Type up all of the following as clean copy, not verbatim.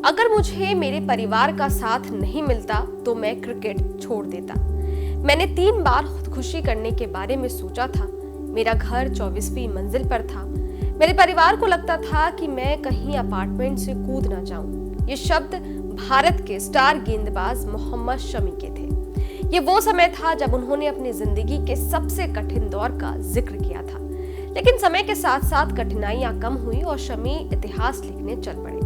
अगर मुझे मेरे परिवार का साथ नहीं मिलता तो मैं क्रिकेट छोड़ देता। मैंने 3 बार खुदकुशी करने के बारे में सोचा था। मेरा घर 24वीं मंजिल पर था। मेरे परिवार को लगता था कि मैं कहीं अपार्टमेंट से कूद ना जाऊं। ये शब्द भारत के स्टार गेंदबाज मोहम्मद शमी के थे। ये वो समय था जब उन्होंने अपनी जिंदगी के सबसे कठिन दौर का जिक्र किया था। लेकिन समय के साथ साथ कठिनाइयां कम हुई और शमी इतिहास लिखने चल पड़े।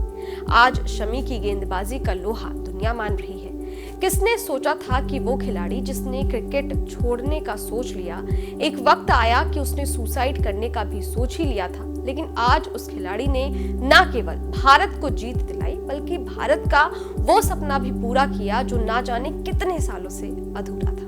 आज शमी की गेंदबाजी का लोहा दुनिया मान रही है। किसने सोचा था कि वो खिलाड़ी जिसने क्रिकेट छोड़ने का सोच लिया, एक वक्त आया कि उसने सुसाइड करने का भी सोच ही लिया था। लेकिन आज उस खिलाड़ी ने न केवल भारत को जीत दिलाई बल्कि भारत का वो सपना भी पूरा किया जो ना जाने कितने सालों से अधूरा था।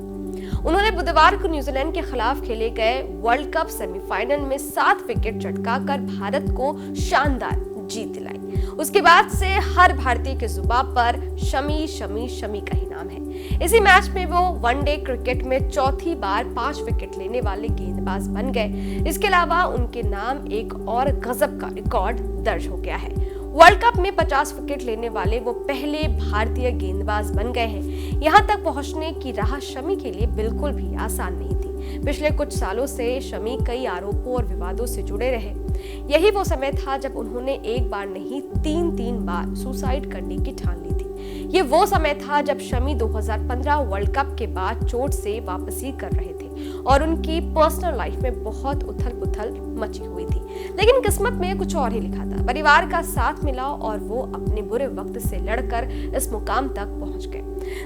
उन्होंने बुधवार को न्यूजीलैंड के खिलाफ खेले गए वर्ल्ड कप सेमीफाइनल में 7 विकेट चटका कर भारत को शानदार जीत दिलाई। उसके बाद से हर भारतीय के जुबान पर शमी शमी शमी का ही नाम है। इसी मैच में वो वनडे क्रिकेट में चौथी बार 5 विकेट लेने वाले गेंदबाज बन गए। इसके अलावा उनके नाम एक और गजब का रिकॉर्ड दर्ज हो गया है। वर्ल्ड कप में 50 विकेट लेने वाले वो पहले भारतीय गेंदबाज बन गए हैं। यहाँ तक पहुंचने की राह शमी के लिए बिल्कुल भी आसान नहीं थी। पिछले कुछ सालों से शमी कई आरोपों और विवादों से जुड़े रहे। यही वो समय था जब उन्होंने एक बार नहीं 3 बार सुसाइड करने की ठान ली थी। ये वो समय था जब शमी 2015 वर्ल्ड कप के बाद चोट से वापसी कर रहे थे और उनकी पर्सनल लाइफ में बहुत उथल-पुथल मची हुई थी। लेकिन किस्मत में कुछ और ही लिखा था। परिवार का साथ मिला और वो अपने बुरे वक्त से लड़कर इस मुकाम तक पहुंच गए।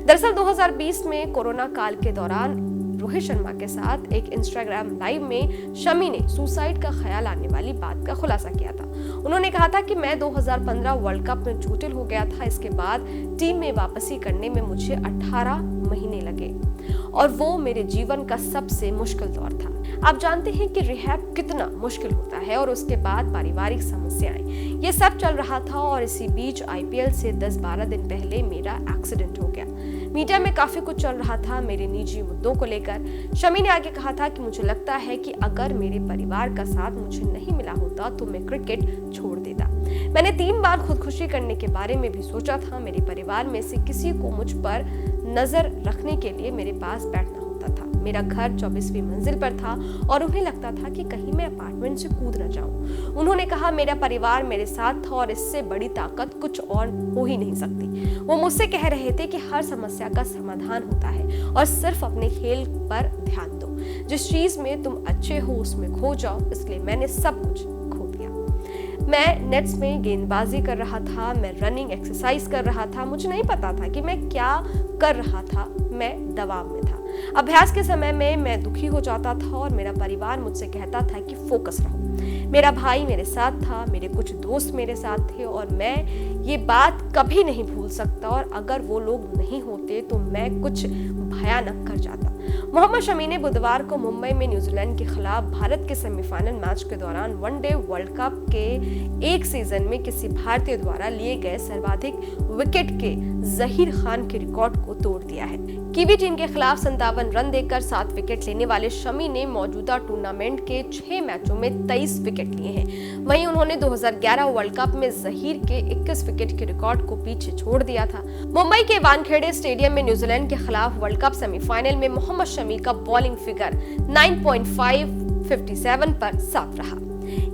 दरअसल 2020 में कोरोना काल के दौरान रोहित शर्मा के साथ एक इंस्टाग्राम लाइव में शमी ने सुसाइड का ख्याल आने वाली बात का खुलासा किया था। उन्होंने कहा था कि मैं 2015 वर्ल्ड कप में चोटिल हो गया था। इसके बाद टीम में वापसी करने में मुझे 18 महीने लगे और वो मेरे जीवन का सबसे मुश्किल दौर था। आप जानते हैं कि रिहैब कितना मुश्किल होता है और उसके बाद पारिवारिक समस्याएं, ये सब चल रहा था और इसी बीच IPL से 10-12 दिन पहले मेरा एक्सीडेंट हो गया। मीडिया में काफी कुछ चल रहा था मेरे निजी मुद्दों को लेकर। शमी ने आगे कहा था कि मुझे लगता है कि अगर मेरे परिवार का साथ मुझे नहीं मिला होता तो मैं क्रिकेट छोड़ देता। मैंने 3 बार खुदकुशी करने के बारे में भी सोचा था। मेरे परिवार में से किसी को मुझ पर नजर रखने के लिए मेरे पास बैठना होता था। मेरा घर 24वीं मंजिल पर था और उन्हें लगता था कि कहीं मैं अपार्टमेंट से कूद न जाऊं। उन्होंने कहा मेरा परिवार मेरे साथ था और इससे बड़ी ताकत कुछ और हो ही नहीं सकती। वो मुझसे कह रहे थे कि हर समस्या का समाधान होता है और सिर्फ अपने खेल पर ध्यान दो। जिस चीज में तुम अच्छे हो उसमें खो जाओ। इसलिए मैंने सब कुछ खो दिया। मैं नेट्स में गेंदबाजी कर रहा था, मैं रनिंग एक्सरसाइज कर रहा था। मुझे नहीं पता था कि मैं क्या कर रहा था। मैं दबाव में था। अभ्यास के समय में मैं दुखी हो जाता था और मेरा परिवार मुझसे कहता था कि फोकस रहो। मेरा भाई मेरे साथ था, मेरे कुछ दोस्त मेरे साथ थे और मैं ये बात कभी नहीं भूल सकता। और अगर वो लोग नहीं होते तो मैं कुछ भयानक कर जाता। मोहम्मद शमी ने बुधवार को मुंबई में न्यूजीलैंड के खिलाफ भारत के सेमीफाइनल मैच के दौरान वनडे वर्ल्ड कप के एक सीजन में किसी भारतीय द्वारा लिए गए सर्वाधिक विकेट के जहीर खान के रिकॉर्ड को तोड़ दिया है। कीवी टीम के खिलाफ 57 रन देकर 7 विकेट लेने वाले शमी ने मौजूदा टूर्नामेंट के 6 मैचों में 23 विकेट लिए हैं। वहीं उन्होंने 2011 वर्ल्ड कप में जहीर के 21 विकेट के रिकॉर्ड को पीछे छोड़ दिया था। मुंबई के वानखेड़े स्टेडियम में न्यूजीलैंड के खिलाफ वर्ल्ड कप सेमीफाइनल में मोहम्मद शमी का बॉलिंग फिगर 9.557 पर साफ रहा।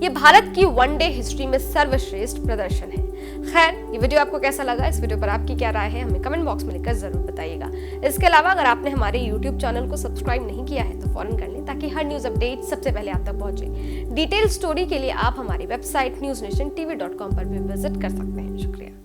ये भारत की वनडे हिस्ट्री में सर्वश्रेष्ठ प्रदर्शन है। खैर, ये वीडियो आपको कैसा लगा? इस वीडियो पर आपकी क्या राय है? हमें कमेंट बॉक्स में लिखकर जरूर बताइएगा। इसके अलावा अगर आपने हमारे YouTube चैनल को सब्सक्राइब नहीं किया है तो फौरन कर लें ताकि हर न्यूज अपडेट सबसे पहले आप तक पहुंचे। डिटेल स्टोरी के लिए आप हमारी वेबसाइट newsnationtv.com पर भी विजिट कर सकते हैं। शुक्रिया।